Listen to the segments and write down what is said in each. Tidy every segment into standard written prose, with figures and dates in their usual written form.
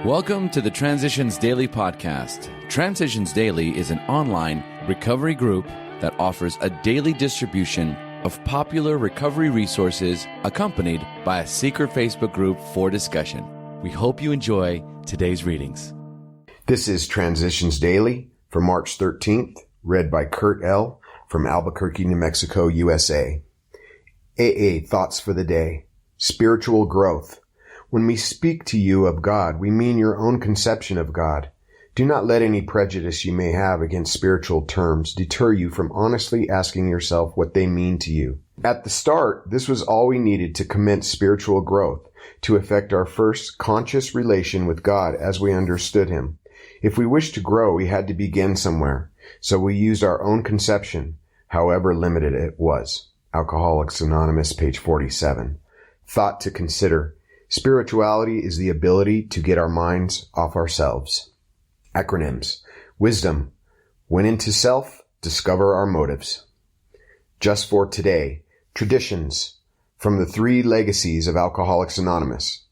Welcome to the Transitions Daily podcast. Transitions Daily is an online recovery group that offers a daily distribution of popular recovery resources accompanied by a secret Facebook group for discussion. We hope you enjoy today's readings. This is Transitions Daily for March 13th, read by Kurt L. from Albuquerque, New Mexico, USA. AA Thoughts for the Day. Spiritual Growth. When we speak to you of God, we mean your own conception of God. Do not let any prejudice you may have against spiritual terms deter you from honestly asking yourself what they mean to you. At the start, this was all we needed to commence spiritual growth, to effect our first conscious relation with God as we understood Him. If we wished to grow, we had to begin somewhere, so we used our own conception, however limited it was. Alcoholics Anonymous, page 47. Thought to consider. Spirituality is the ability to get our minds off ourselves. Acronyms. Wisdom. Went into self, discover our motives. Just for today. Traditions. From the 3 legacies of Alcoholics Anonymous.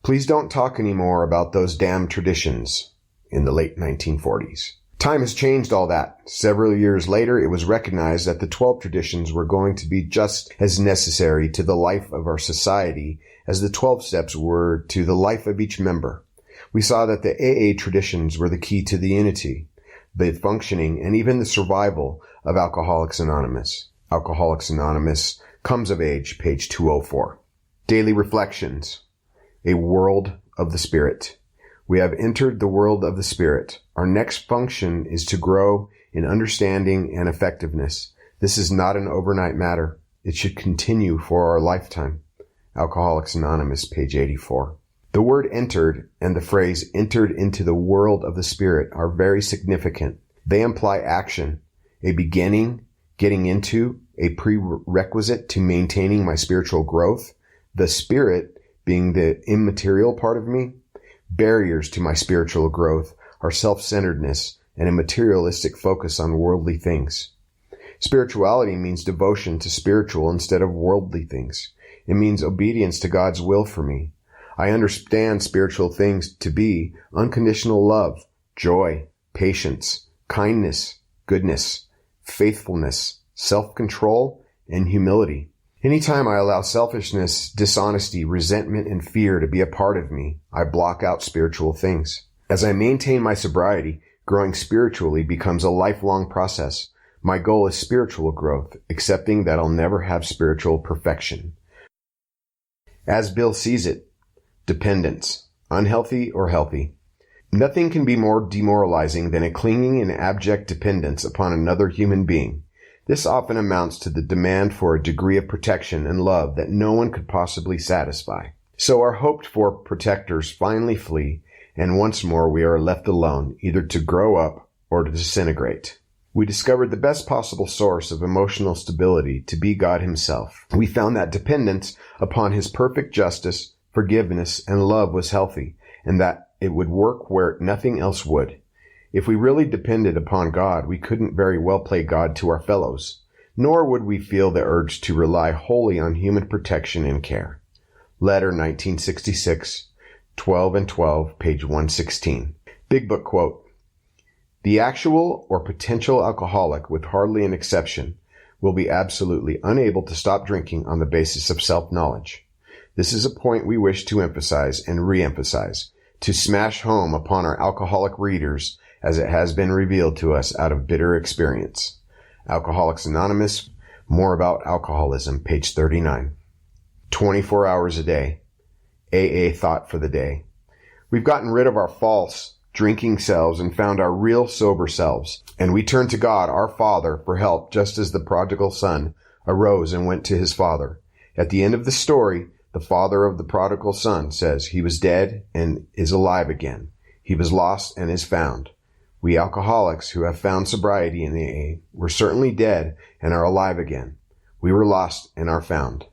Please don't talk anymore about those damn traditions. In the late 1940s. Time has changed all that. Several years later, it was recognized that the 12 traditions were going to be just as necessary to the life of our society as the 12 steps were to the life of each member. We saw that the AA traditions were the key to the unity, the functioning, and even the survival of Alcoholics Anonymous. Alcoholics Anonymous comes of age, page 204. Daily Reflections. A world of the Spirit. We have entered the world of the Spirit. Our next function is to grow in understanding and effectiveness. This is not an overnight matter. It should continue for our lifetime. Alcoholics Anonymous, page 84. The word entered and the phrase entered into the world of the Spirit are very significant. They imply action, a beginning, getting into, a prerequisite to maintaining my spiritual growth, the Spirit being the immaterial part of me. Barriers to my spiritual growth are self-centeredness and a materialistic focus on worldly things. Spirituality means devotion to spiritual instead of worldly things. It means obedience to God's will for me. I understand spiritual things to be unconditional love, joy, patience, kindness, goodness, faithfulness, self-control, and humility. Anytime I allow selfishness, dishonesty, resentment, and fear to be a part of me, I block out spiritual things. As I maintain my sobriety, growing spiritually becomes a lifelong process. My goal is spiritual growth, accepting that I'll never have spiritual perfection. As Bill sees it, dependence, unhealthy or healthy. Nothing can be more demoralizing than a clinging and abject dependence upon another human being. This often amounts to the demand for a degree of protection and love that no one could possibly satisfy. So our hoped-for protectors finally flee, and once more we are left alone, either to grow up or to disintegrate. We discovered the best possible source of emotional stability to be God Himself. We found that dependence upon His perfect justice, forgiveness, and love was healthy, and that it would work where nothing else would. If we really depended upon God, we couldn't very well play God to our fellows, nor would we feel the urge to rely wholly on human protection and care. Letter 1966, 12 and 12, page 116. Big Book quote. The actual or potential alcoholic, with hardly an exception, will be absolutely unable to stop drinking on the basis of self-knowledge. This is a point we wish to emphasize and re-emphasize, to smash home upon our alcoholic readers as it has been revealed to us out of bitter experience. Alcoholics Anonymous, More About Alcoholism, page 39. 24 hours a day. AA Thought for the Day. We've gotten rid of our false drinking selves and found our real sober selves, and we turn to God, our Father, for help just as the prodigal son arose and went to his father. At the end of the story, the father of the prodigal son says he was dead and is alive again. He was lost and is found. We alcoholics who have found sobriety in the AA were certainly dead and are alive again. We were lost and are found.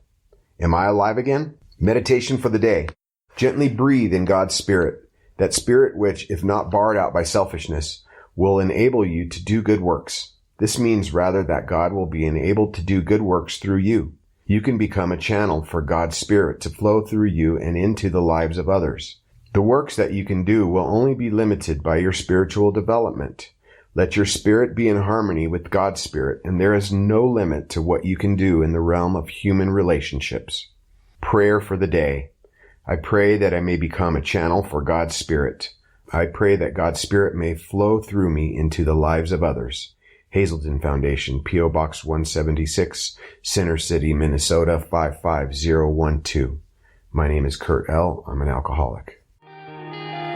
Am I alive again? Meditation for the day. Gently breathe in God's Spirit, that Spirit which, if not barred out by selfishness, will enable you to do good works. This means rather that God will be enabled to do good works through you. You can become a channel for God's Spirit to flow through you and into the lives of others. The works that you can do will only be limited by your spiritual development. Let your spirit be in harmony with God's spirit, and there is no limit to what you can do in the realm of human relationships. Prayer for the day. I pray that I may become a channel for God's Spirit. I pray that God's Spirit may flow through me into the lives of others. Hazelden Foundation, P.O. Box 176, Center City, Minnesota 55012. My name is Kurt L. I'm an alcoholic.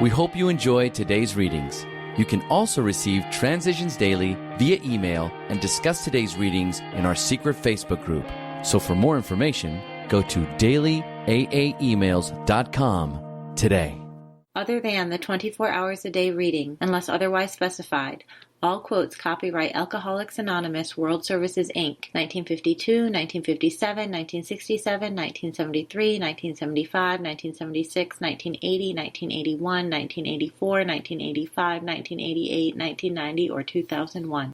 We hope you enjoyed today's readings. You can also receive Transitions Daily via email and discuss today's readings in our secret Facebook group. So for more information, go to dailyaaemails.com today. Other than the 24 hours a day reading, unless otherwise specified, all quotes copyright Alcoholics Anonymous World Services, Inc., 1952, 1957, 1967, 1973, 1975, 1976, 1980, 1981, 1984, 1985, 1988, 1990, or 2001.